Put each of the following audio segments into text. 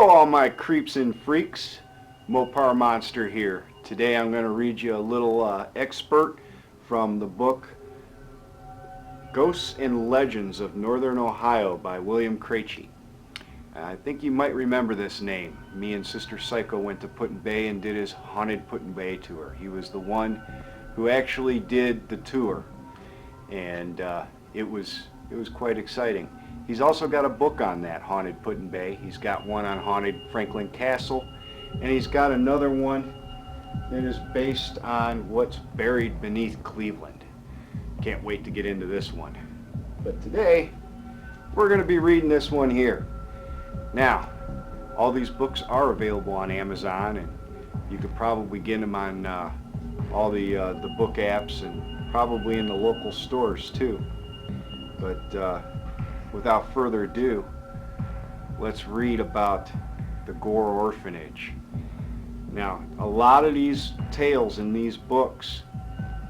Hello all my creeps and freaks, Mopar Monster here. Today I'm going to read you a little excerpt from the book Ghosts and Legends of Northern Ohio by William Krejci. I think you might remember this name. Me and Sister Psycho went to Put-in-Bay and did his haunted Put-in-Bay tour. He was the one who actually did the tour, and it was quite exciting. He's also got a book on that, Haunted Put-in-Bay. He's got one on Haunted Franklin Castle, and he's got another one that is based on what's buried beneath Cleveland. Can't wait to get into this one. But today, we're going to be reading this one here. Now, all these books are available on Amazon, and you could probably get them on all the book apps and probably in the local stores too. But without further ado, let's read about the Gore Orphanage. Now, a lot of these tales in these books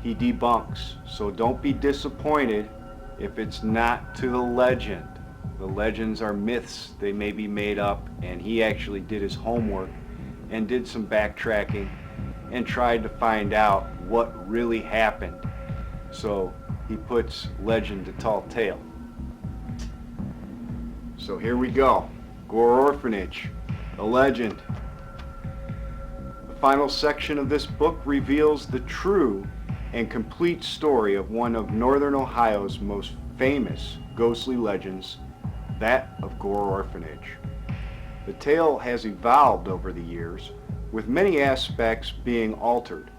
he debunks, so don't be disappointed if it's not to the legend. The legends are myths. They may be made up, and he actually did his homework and did some backtracking and tried to find out what really happened. So he puts legend to tall tale. So here we go. Gore Orphanage, a legend. The final section of this book reveals the true and complete story of one of Northern Ohio's most famous ghostly legends, that of Gore Orphanage. The tale has evolved over the years, with many aspects being altered.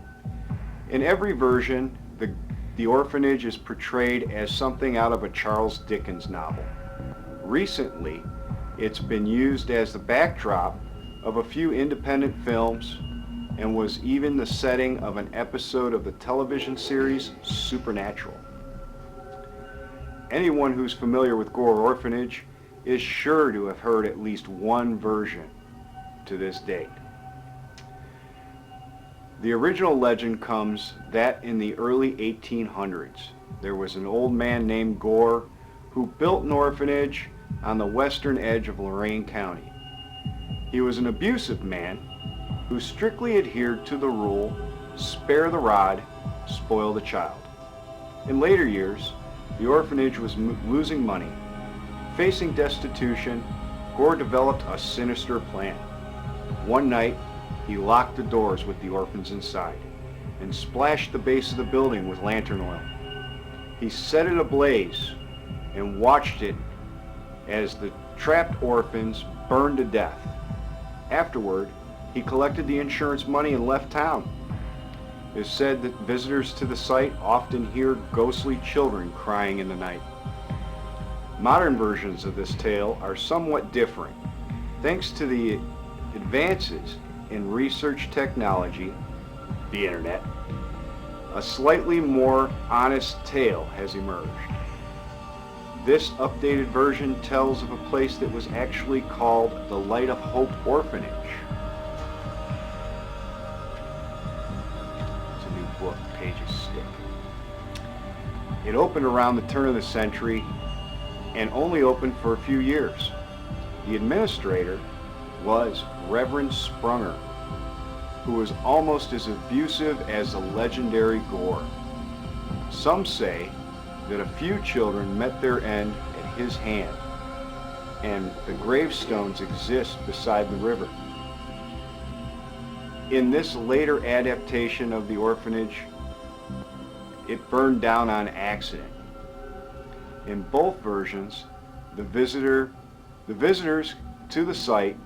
In every version, the orphanage is portrayed as something out of a Charles Dickens novel. Recently, it's been used as the backdrop of a few independent films and was even the setting of an episode of the television series Supernatural. Anyone who's familiar with Gore Orphanage is sure to have heard at least one version to this date. The original legend comes that in the early 1800s, there was an old man named Gore who built an orphanage on the western edge of Lorain County. He was an abusive man who strictly adhered to the rule, spare the rod, spoil the child. In later years, the orphanage was losing money. Facing destitution, Gore developed a sinister plan. One night, he locked the doors with the orphans inside and splashed the base of the building with lantern oil. He set it ablaze and watched it as the trapped orphans burned to death. Afterward, he collected the insurance money and left town. It is said that visitors to the site often hear ghostly children crying in the night. Modern versions of this tale are somewhat different. Thanks to the advances in research technology, the internet, a slightly more honest tale has emerged. This updated version tells of a place that was actually called the Light of Hope Orphanage. It's a new book, pages stick. It opened around the turn of the century and only opened for a few years. The administrator was Reverend Sprunger, who was almost as abusive as the legendary Gore. Some say that a few children met their end at his hand, and the gravestones exist beside the river. In this later adaptation of the orphanage, it burned down on accident. In both versions, the visitors to the site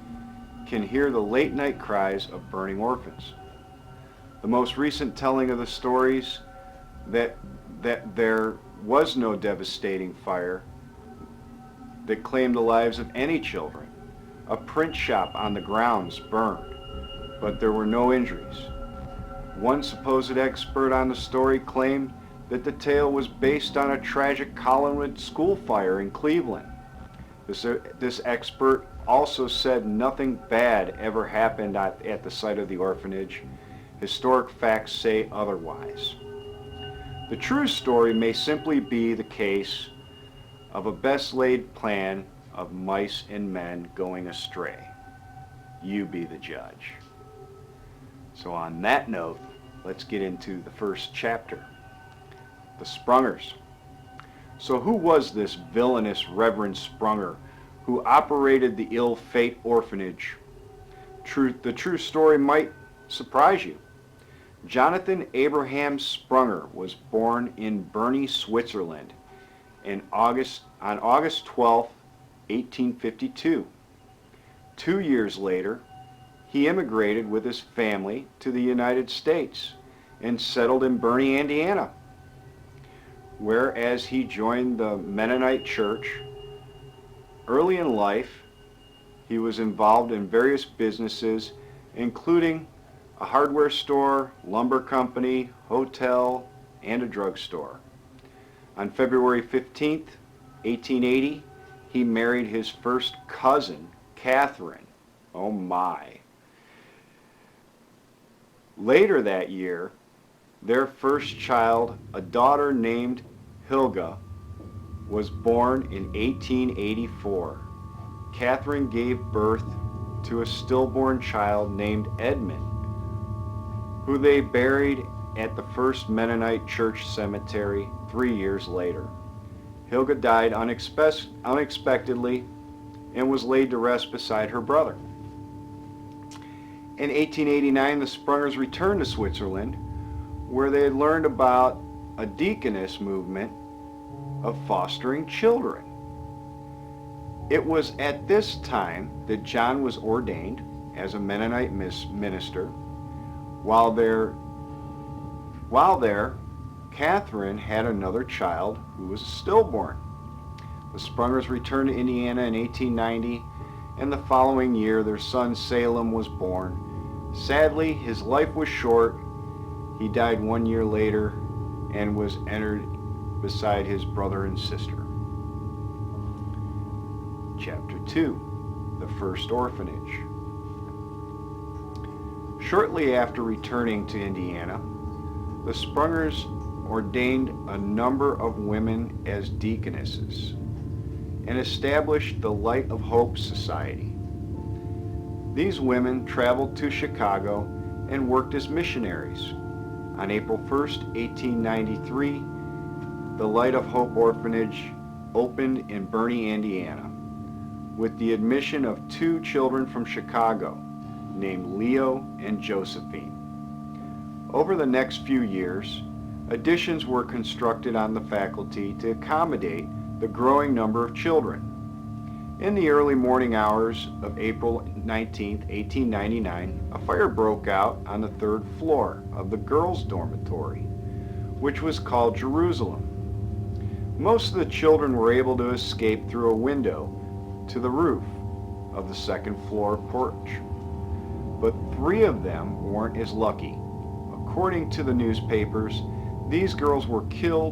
can hear the late night cries of burning orphans. The most recent telling of the stories that there was no devastating fire that claimed the lives of any children. A print shop on the grounds burned, but there were no injuries. One supposed expert on the story claimed that the tale was based on a tragic Collinwood school fire in Cleveland. This expert also said nothing bad ever happened at the site of the orphanage. Historic facts say otherwise. The true story may simply be the case of a best laid plan of mice and men going astray. you be the judge. So on that note, let's get into the first chapter, the Sprungers. So who was this villainous Reverend Sprunger who operated the Ill Fate Orphanage? The true story might surprise you. Jonathan Abraham Sprunger was born in Bern, Switzerland on August 12, 1852. 2 years later, he immigrated with his family to the United States and settled in Bern, Indiana, whereas he joined the Mennonite Church. Early in life, he was involved in various businesses, including a hardware store, lumber company, hotel, and a drugstore. On February 15, 1880, he married his first cousin, Catherine. Oh my. Later that year, their first child, a daughter named Hilga, was born in 1884. Catherine gave birth to a stillborn child named Edmund, who they buried at the First Mennonite Church Cemetery 3 years later. Hilga died unexpectedly and was laid to rest beside her brother. In 1889, the Sprungers returned to Switzerland, where they had learned about a deaconess movement of fostering children. It was at this time that John was ordained as a Mennonite minister. While there, Catherine had another child who was stillborn. The Sprungers returned to Indiana in 1890, and the following year their son Salem was born. Sadly, his life was short. He died 1 year later and was entered beside his brother and sister. Chapter 2, The First Orphanage. Shortly after returning to Indiana, the Sprungers ordained a number of women as deaconesses and established the Light of Hope Society. These women traveled to Chicago and worked as missionaries. On April 1st, 1893, the Light of Hope Orphanage opened in Bern, Indiana, with the admission of 2 children from Chicago, named Leo and Josephine. Over the next few years, additions were constructed on the faculty to accommodate the growing number of children. In the early morning hours of April 19, 1899, a fire broke out on the 3rd floor of the girls' dormitory, which was called Jerusalem. Most of the children were able to escape through a window to the roof of the 2nd floor porch, but 3 of them weren't as lucky. According to the newspapers, these girls who were killed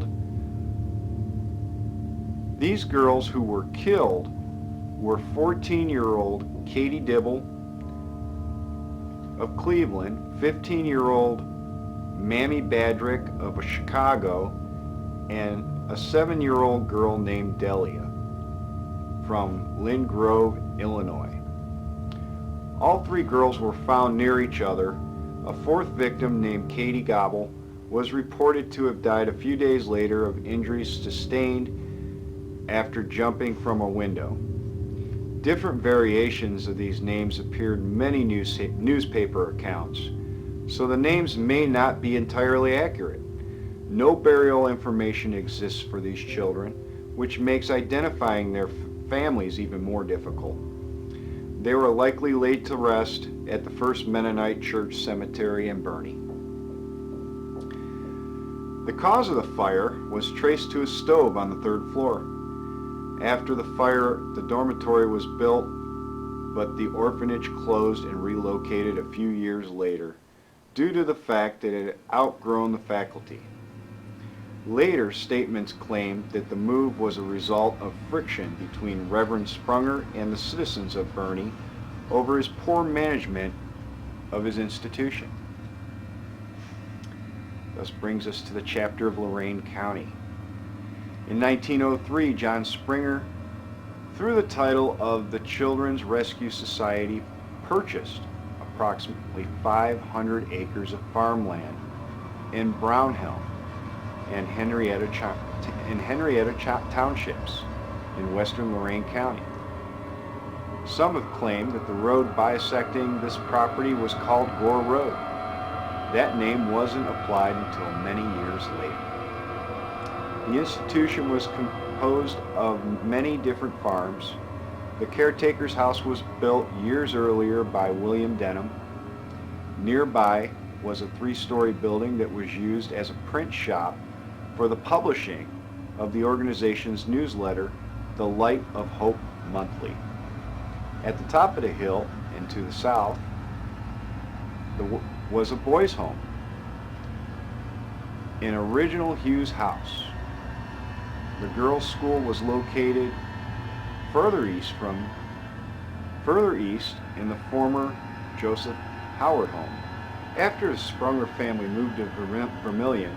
were 14-year-old Katie Dibble of Cleveland, 15-year-old Mamie Badrick of Chicago, and a 7-year-old girl named Delia from Lynn Grove, Illinois. All 3 girls were found near each other. A 4th victim named Katie Gobble was reported to have died a few days later of injuries sustained after jumping from a window. Different variations of these names appeared in many newspaper accounts, so the names may not be entirely accurate. No burial information exists for these children, which makes identifying their families even more difficult. They were likely laid to rest at the First Mennonite Church Cemetery in Bern. The cause of the fire was traced to a stove on the 3rd floor. After the fire, the dormitory was built, but the orphanage closed and relocated a few years later due to the fact that it had outgrown the faculty. Later statements claimed that the move was a result of friction between Reverend Sprunger and the citizens of Bern over his poor management of his institution. Thus brings us to the chapter of Lorain County. In 1903, John Springer, through the title of the Children's Rescue Society, purchased approximately 500 acres of farmland in Brownhill and Henrietta Townships in western Lorain County. Some have claimed that the road bisecting this property was called Gore Road. That name wasn't applied until many years later. The institution was composed of many different farms. The caretaker's house was built years earlier by William Denham. Nearby was a 3-story building that was used as a print shop for the publishing of the organization's newsletter, The Light of Hope Monthly. At the top of the hill and to the south was a boys' home, an original Hughes house. The girls' school was located further east in the former Joseph Howard home. After the Sprunger family moved to Vermilion,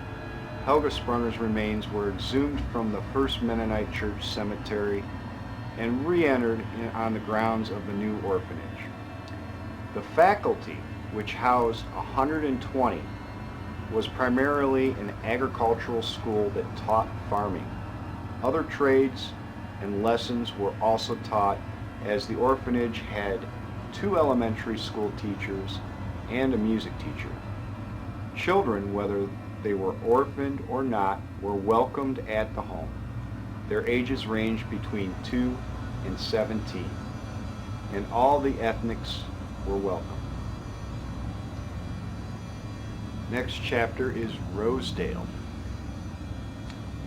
Helga Sprunger's remains were exhumed from the First Mennonite Church cemetery and re-entered on the grounds of the new orphanage. The faculty, which housed 120, was primarily an agricultural school that taught farming. Other trades and lessons were also taught, as the orphanage had 2 elementary school teachers and a music teacher. Children, whether they were orphaned or not, were welcomed at the home. Their ages ranged between 2 and 17, and all the ethnics were welcome. Next chapter is Rosedale.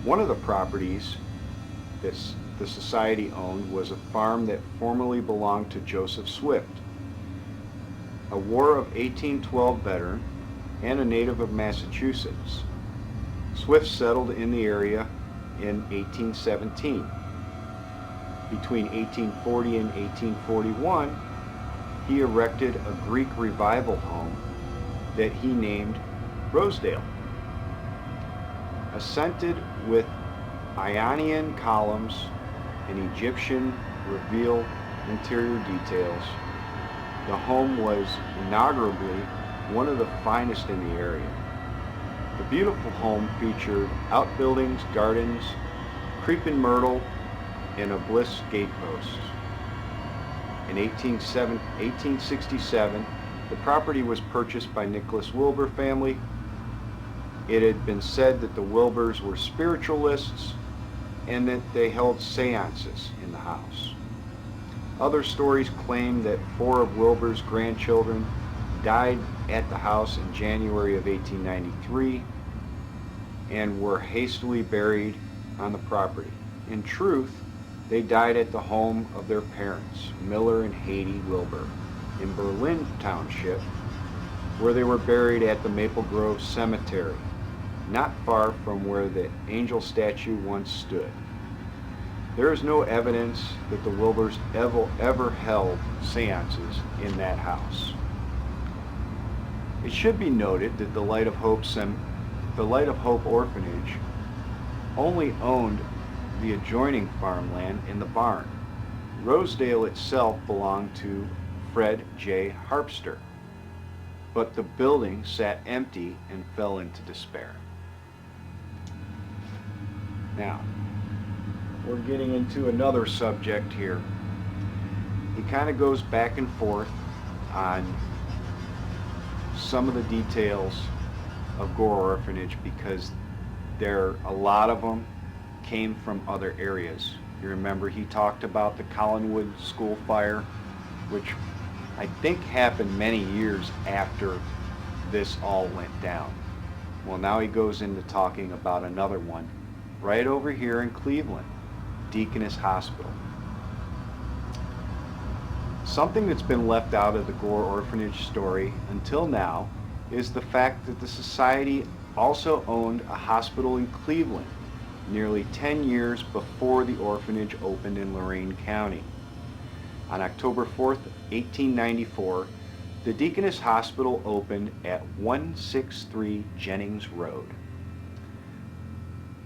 One of the properties that the society owned was a farm that formerly belonged to Joseph Swift, a War of 1812 veteran and a native of Massachusetts. Swift settled in the area in 1817. Between 1840 and 1841, he erected a Greek revival home that he named Rosedale. Assented with Ionian columns and Egyptian reveal interior details, the home was inaugurally one of the finest in the area. The beautiful home featured outbuildings, gardens, creeping myrtle, and a bliss gatepost. In 1867, the property was purchased by Nicholas Wilbur family. It had been said that the Wilburs were spiritualists and that they held seances in the house. Other stories claim that 4 of Wilbur's grandchildren died at the house in January of 1893 and were hastily buried on the property. In truth, they died at the home of their parents, Miller and Haiti Wilbur, in Berlin Township, where they were buried at the Maple Grove Cemetery, not far from where the angel statue once stood. There is no evidence that the Wilburs ever held seances in that house. It should be noted that the Light of Hope Orphanage only owned the adjoining farmland in the barn. Rosedale itself belonged to Fred J. Harpster, but the building sat empty and fell into despair. Now, we're getting into another subject here. He kind of goes back and forth on some of the details of Gore Orphanage because a lot of them came from other areas. You remember he talked about the Collinwood school fire, which I think happened many years after this all went down. Well, now he goes into talking about another one right over here in Cleveland, Deaconess Hospital. Something that's been left out of the Gore Orphanage story until now is the fact that the society also owned a hospital in Cleveland nearly 10 years before the orphanage opened in Lorain County. On October 4th, 1894, the Deaconess Hospital opened at 163 Jennings Road.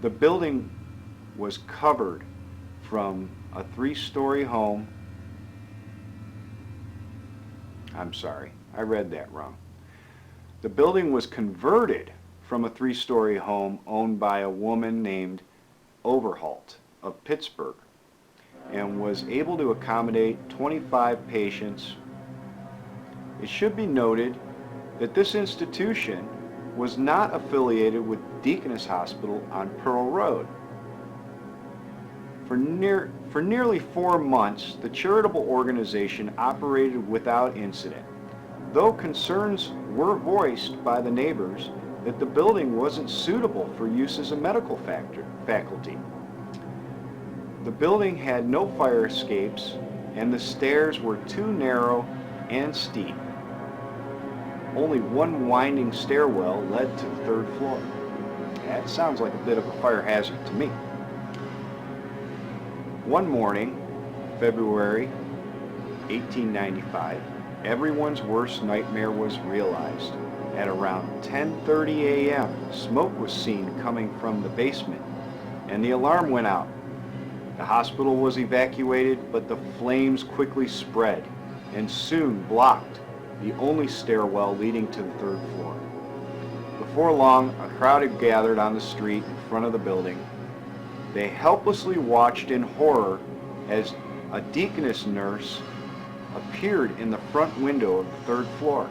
The building was covered from a 3-story home I'm sorry, I read that wrong. The building was converted from a 3-story home owned by a woman named Overholt of Pittsburgh and was able to accommodate 25 patients. It should be noted that this institution was not affiliated with Deaconess Hospital on Pearl Road. For nearly 4 months, the charitable organization operated without incident, though concerns were voiced by the neighbors that the building wasn't suitable for use as a medical faculty. The building had no fire escapes, and the stairs were too narrow and steep. Only one winding stairwell led to the 3rd floor. That sounds like a bit of a fire hazard to me. One morning, February 1895, everyone's worst nightmare was realized. At around 10:30 a.m., smoke was seen coming from the basement, and the alarm went out. The hospital was evacuated, but the flames quickly spread and soon blocked the only stairwell leading to the 3rd floor. Before long, a crowd had gathered on the street in front of the building. They helplessly watched in horror as a deaconess nurse appeared in the front window of the 3rd floor.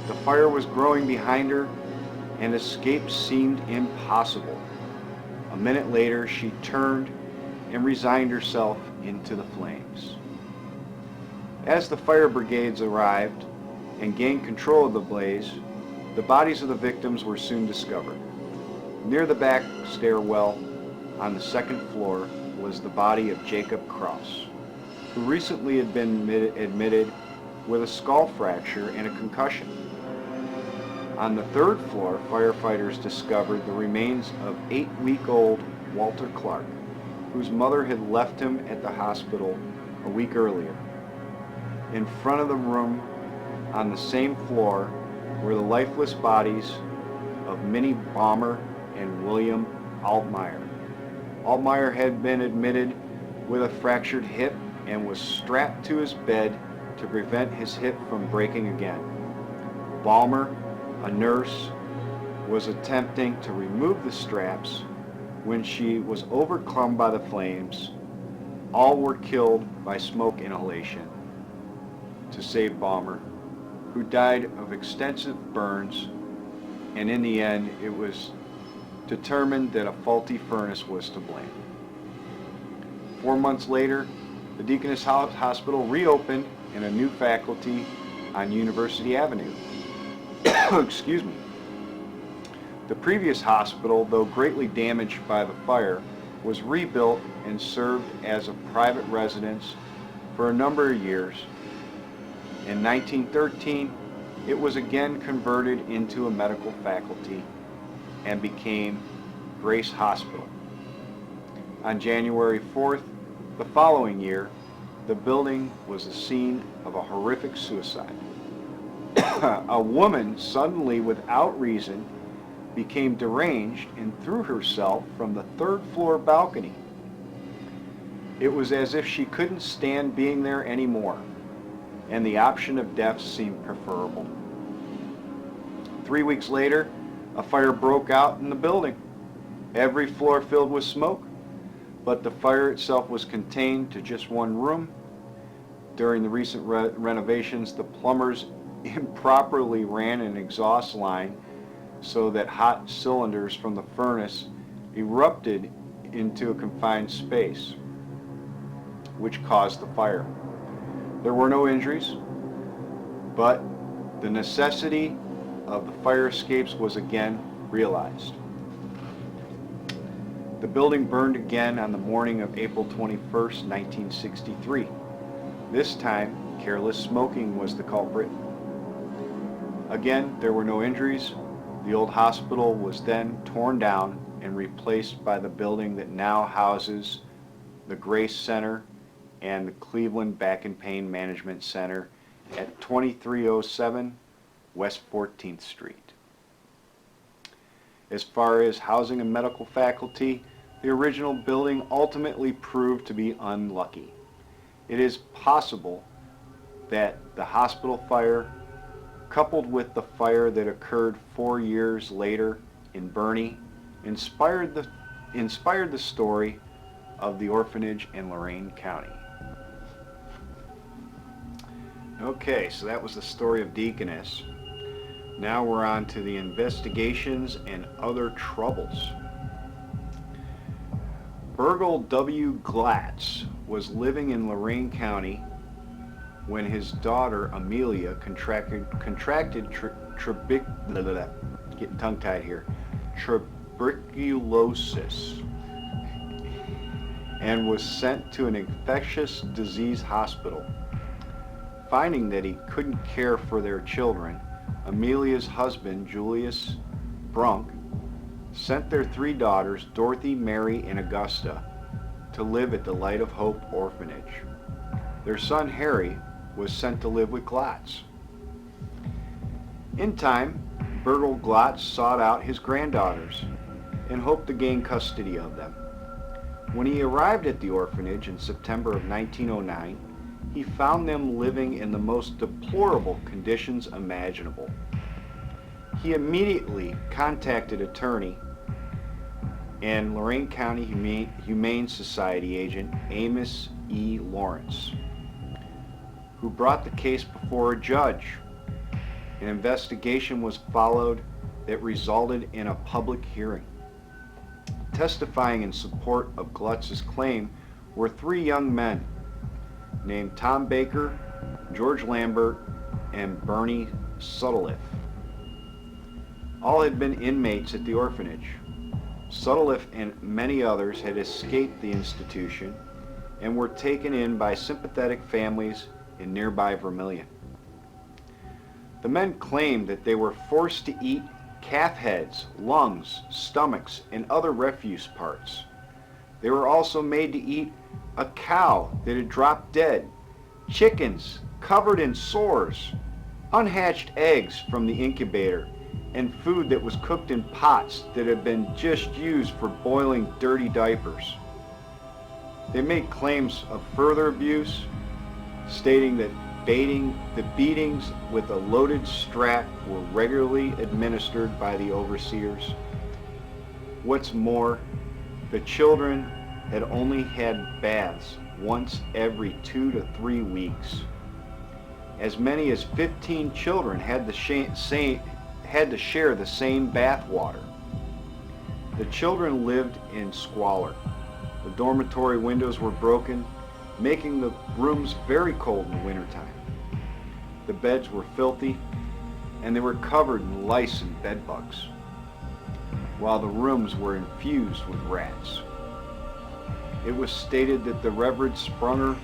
The fire was growing behind her, and escape seemed impossible. A minute later, she turned and resigned herself into the flames. As the fire brigades arrived and gained control of the blaze, the bodies of the victims were soon discovered. Near the back stairwell on the 2nd floor was the body of Jacob Cross, who recently had been admitted with a skull fracture and a concussion. On the 3rd floor, firefighters discovered the remains of 8-week-old Walter Clark, whose mother had left him at the hospital a week earlier. In front of the room, on the same floor, were the lifeless bodies of Minnie Balmer and William Altmeyer. Altmeyer had been admitted with a fractured hip and was strapped to his bed to prevent his hip from breaking again. Balmer, a nurse, was attempting to remove the straps when she was overcome by the flames. All were killed by smoke inhalation to save Balmer, who died of extensive burns, and in the end it was determined that a faulty furnace was to blame. 4 months later, the Deaconess Hospital reopened in a new faculty on University Avenue. Excuse me. The previous hospital, though greatly damaged by the fire, was rebuilt and served as a private residence for a number of years. In 1913, it was again converted into a medical faculty and became Grace Hospital. On January 4th, the following year, the building was the scene of a horrific suicide. A woman suddenly, without reason, became deranged and threw herself from the 3rd floor balcony. It was as if she couldn't stand being there anymore, and the option of death seemed preferable. 3 weeks later, a fire broke out in the building. Every floor filled with smoke, but the fire itself was contained to just one room. During the recent renovations, the plumbers improperly ran an exhaust line so that hot cylinders from the furnace erupted into a confined space, which caused the fire. There were no injuries, but the necessity of the fire escapes was again realized. The building burned again on the morning of April 21st, 1963. This time, careless smoking was the culprit. Again, there were no injuries. The old hospital was then torn down and replaced by the building that now houses the Grace Center and the Cleveland Back and Pain Management Center at 2307 West 14th Street. As far as housing a medical faculty, the original building ultimately proved to be unlucky. It is possible that the hospital fire, coupled with the fire that occurred 4 years later in Bernie, inspired the story of the orphanage in Lorain County. Okay, so that was the story of Deaconess. Now we're on to the investigations and other troubles. Burgle W. Glatz was living in Lorain County when his daughter Amelia contracted getting tongue-tied here, tuberculosis, and was sent to an infectious disease hospital. Finding that he couldn't care for their children, Amelia's husband, Julius Brunk, sent their 3 daughters, Dorothy, Mary, and Augusta, to live at the Light of Hope Orphanage. Their son, Harry, was sent to live with Glatz. In time, Burgle Glatz sought out his granddaughters and hoped to gain custody of them. When he arrived at the orphanage in September of 1909, he found them living in the most deplorable conditions imaginable. He immediately contacted attorney and Lorain County Humane Society agent Amos E. Lawrence, who brought the case before a judge. An investigation was followed that resulted in a public hearing. Testifying in support of Glatz's claim were 3 young men named Tom Baker, George Lambert, and Bernie Sutcliffe. All had been inmates at the orphanage. Sutcliffe and many others had escaped the institution and were taken in by sympathetic families in nearby Vermilion. The men claimed that they were forced to eat calf heads, lungs, stomachs, and other refuse parts. They were also made to eat a cow that had dropped dead, chickens covered in sores, unhatched eggs from the incubator, and food that was cooked in pots that had been just used for boiling dirty diapers. They made claims of further abuse, stating that the beatings with a loaded strap were regularly administered by the overseers. What's more, the children had only had baths once every 2 to 3 weeks. As many as 15 children had to share the same bath water. The children lived in squalor. The dormitory windows were broken, making the rooms very cold in the wintertime. The beds were filthy, and they were covered in lice and bed bugs, while the rooms were infused with rats. It was stated that the Reverend Sprunger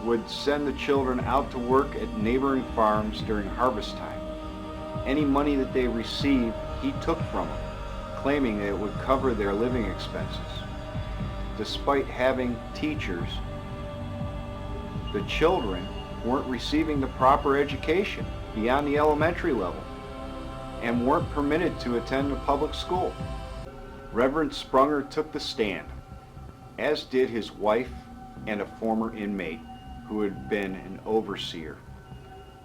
would send the children out to work at neighboring farms during harvest time. Any money that they received, he took from them, claiming that it would cover their living expenses. Despite having teachers, the children weren't receiving the proper education beyond the elementary level and weren't permitted to attend a public school. Reverend Sprunger took the stand, as did his wife and a former inmate who had been an overseer.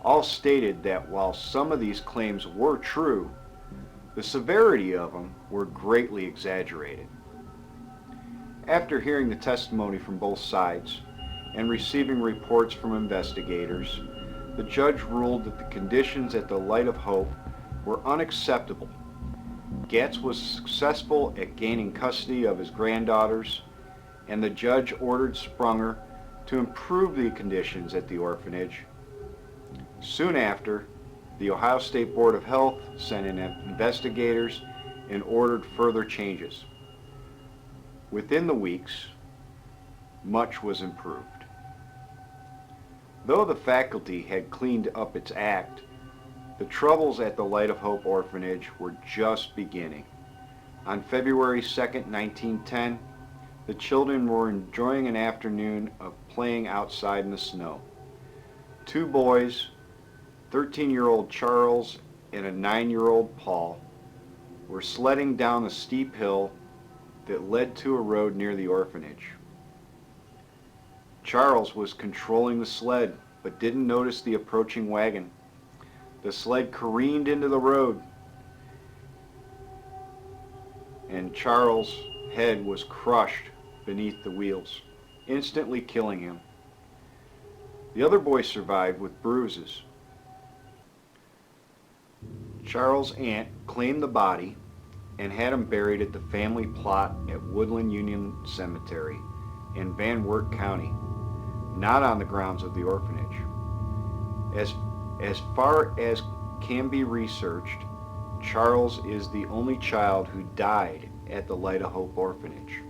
All stated that while some of these claims were true, the severity of them were greatly exaggerated. After hearing the testimony from both sides and receiving reports from investigators, the judge ruled that the conditions at the Light of Hope were unacceptable. Glatz was successful at gaining custody of his granddaughters, and the judge ordered Sprunger to improve the conditions at the orphanage. Soon after, the Ohio State Board of Health sent in investigators and ordered further changes. Within the weeks, much was improved. Though the faculty had cleaned up its act, the troubles at the Light of Hope Orphanage were just beginning. On February 2nd, 1910, the children were enjoying an afternoon of playing outside in the snow. 2 boys, 13-year-old Charles and a 9-year-old Paul, were sledding down a steep hill that led to a road near the orphanage. Charles was controlling the sled but didn't notice the approaching wagon. The sled careened into the road, and Charles' head was crushed beneath the wheels, instantly killing him. The other boy survived with bruises. Charles' aunt claimed the body and had him buried at the family plot at Woodland Union Cemetery in Van Wert County, not on the grounds of the orphanage. As far as can be researched, Charles is the only child who died at the Light of Hope Orphanage.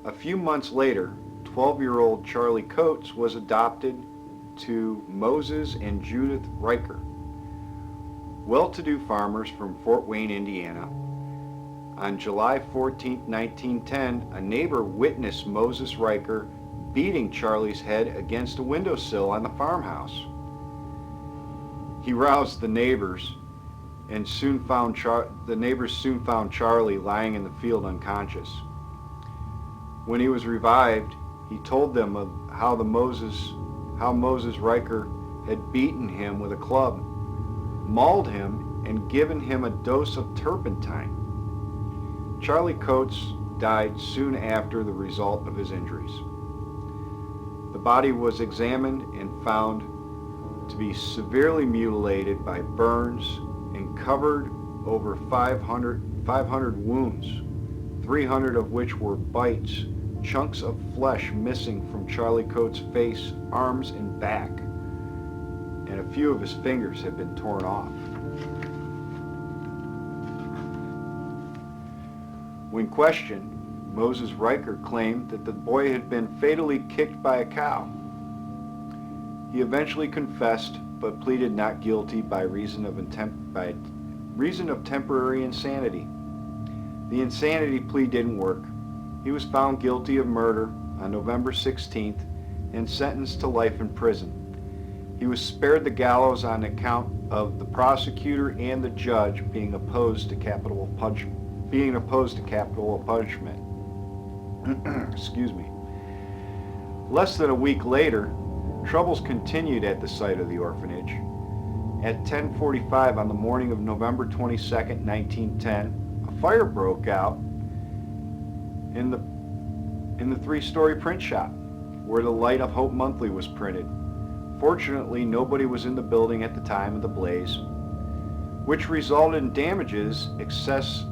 A few months later, 12-year-old Charlie Coates was adopted to Moses and Judith Riker, well-to-do farmers from Fort Wayne, Indiana. On July 14, 1910, a neighbor witnessed Moses Riker beating Charlie's head against a windowsill on the farmhouse. He roused the neighbors, and soon found Charlie lying in the field unconscious. When he was revived, he told them of how Moses Riker had beaten him with a club, mauled him, and given him a dose of turpentine. Charlie Coates died soon after the result of his injuries. The body was examined and found to be severely mutilated by burns and covered over 500 wounds, 300 of which were bites, chunks of flesh missing from Charlie Coates' face, arms, and back, and a few of his fingers had been torn off. When questioned, Moses Riker claimed that the boy had been fatally kicked by a cow. He eventually confessed, but pleaded not guilty by reason of temporary insanity. The insanity plea didn't work. He was found guilty of murder on November 16th and sentenced to life in prison. He was spared the gallows on account of the prosecutor and the judge being opposed to capital punishment. Excuse me. Less than a week later, troubles continued at the site of the orphanage. At 10:45 on the morning of November 22nd, 1910, a fire broke out in the three-story print shop where the Light of Hope Monthly was printed. Fortunately, nobody was in the building at the time of the blaze, which resulted in damages excess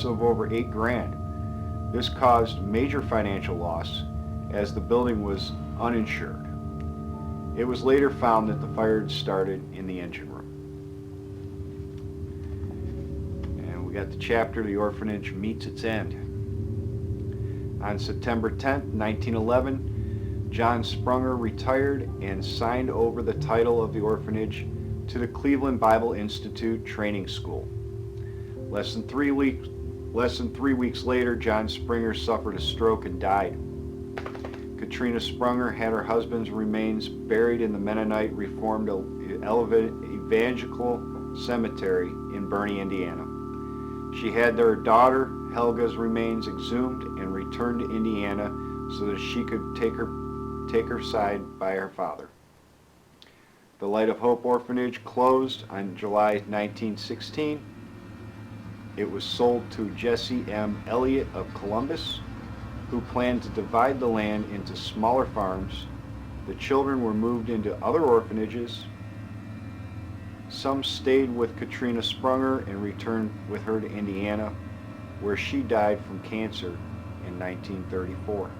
of over $8,000. This caused major financial loss as the building was uninsured. It was later found that the fire had started in the engine room. And we got the chapter, The Orphanage Meets Its End. On September 10th, 1911, John Sprunger retired and signed over the title of the orphanage to the Cleveland Bible Institute Training School. Less than three weeks later, John Sprunger suffered a stroke and died. Katrina Sprunger had her husband's remains buried in the Mennonite Reformed Evangelical Cemetery in Bernie, Indiana. She had their daughter Helga's remains exhumed and returned to Indiana so that she could take her side by her father. The Light of Hope Orphanage closed on July 1916. It was sold to Jesse M. Elliott of Columbus, who planned to divide the land into smaller farms. The children were moved into other orphanages. Some stayed with Katrina Sprunger and returned with her to Indiana, where she died from cancer in 1934.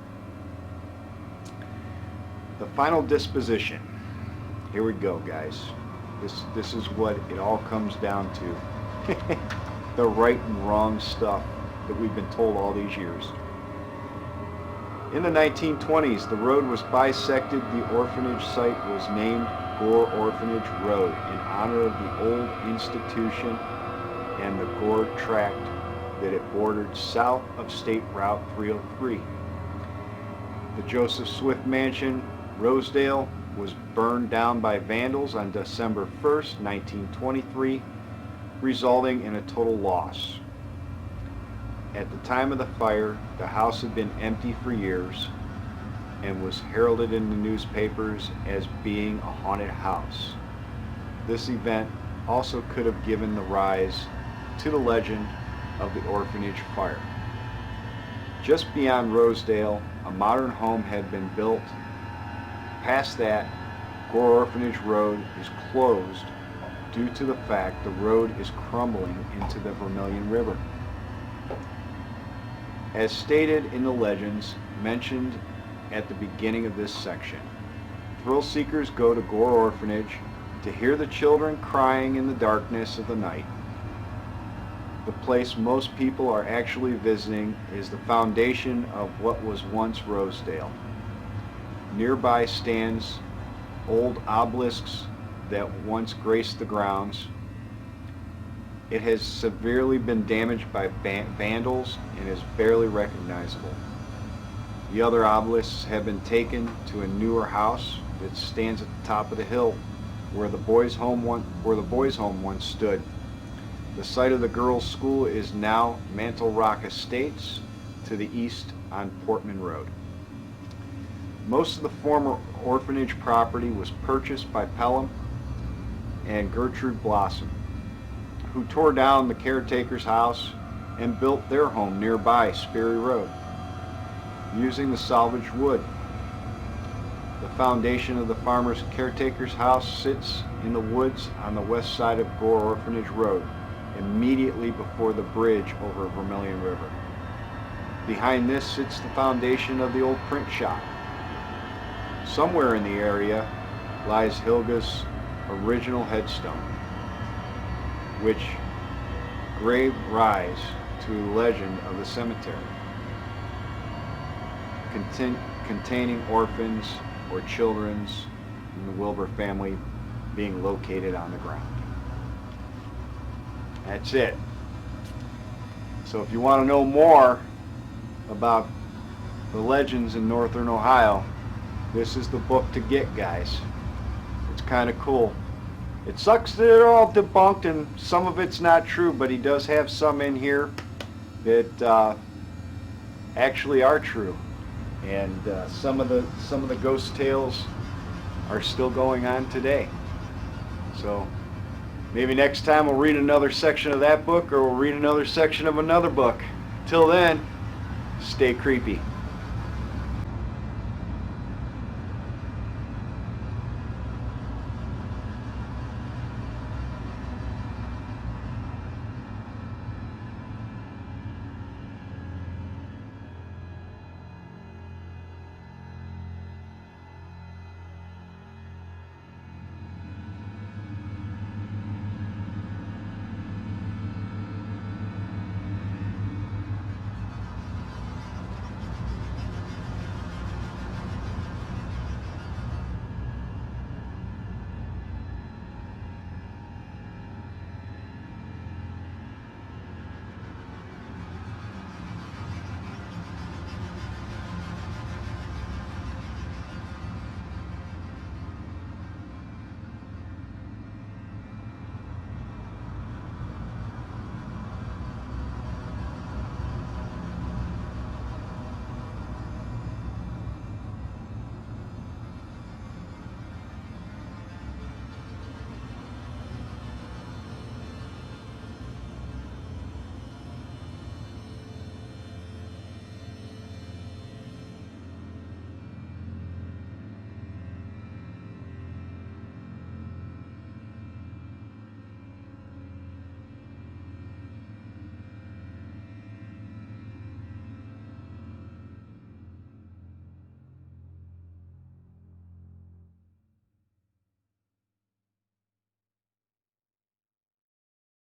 The final disposition. Here we go, guys. This is what it all comes down to. The right and wrong stuff that we've been told all these years. In the 1920s, the road was bisected. The orphanage site was named Gore Orphanage Road in honor of the old institution and the Gore tract that it bordered south of State Route 303. The Joseph Swift Mansion, Rosedale, was burned down by vandals on December 1st, 1923, resulting in a total loss. At the time of the fire, the house had been empty for years. and was heralded in the newspapers as being a haunted house. This event also could have given the rise to the legend of the orphanage fire. Just beyond Rosedale, a modern home had been built. Past that, Gore Orphanage Road is closed due to the fact the road is crumbling into the Vermilion River. As stated in the legends mentioned at the beginning of this section, thrill seekers go to Gore Orphanage to hear the children crying in the darkness of the night. The place most people are actually visiting is the foundation of what was once Rosedale. Nearby stands old obelisks that once graced the grounds. It has severely been damaged by vandals and is barely recognizable. The other obelisks have been taken to a newer house that stands at the top of the hill where the boys' home once stood. The site of the girls' school is now Mantle Rock Estates to the east on Portman Road. Most of the former orphanage property was purchased by Pelham and Gertrude Blossom, who tore down the caretaker's house and built their home nearby Sperry Road, using the salvaged wood. The foundation of the farmer's caretaker's house sits in the woods on the west side of Gore Orphanage Road, immediately before the bridge over Vermilion River. Behind this sits the foundation of the old print shop. Somewhere in the area lies Hilga's original headstone, which gave rise to the legend of the cemetery, containing orphans or children in the Wilbur family being located on the ground. That's it. So if you want to know more about the legends in northern Ohio, this is the book to get, guys. It's kind of cool. It sucks that they're all debunked and some of it's not true, but he does have some in here that actually are true. And some of the ghost tales are still going on today. So maybe next time we'll read another section of that book, or we'll read another section of another book. Till then, stay creepy.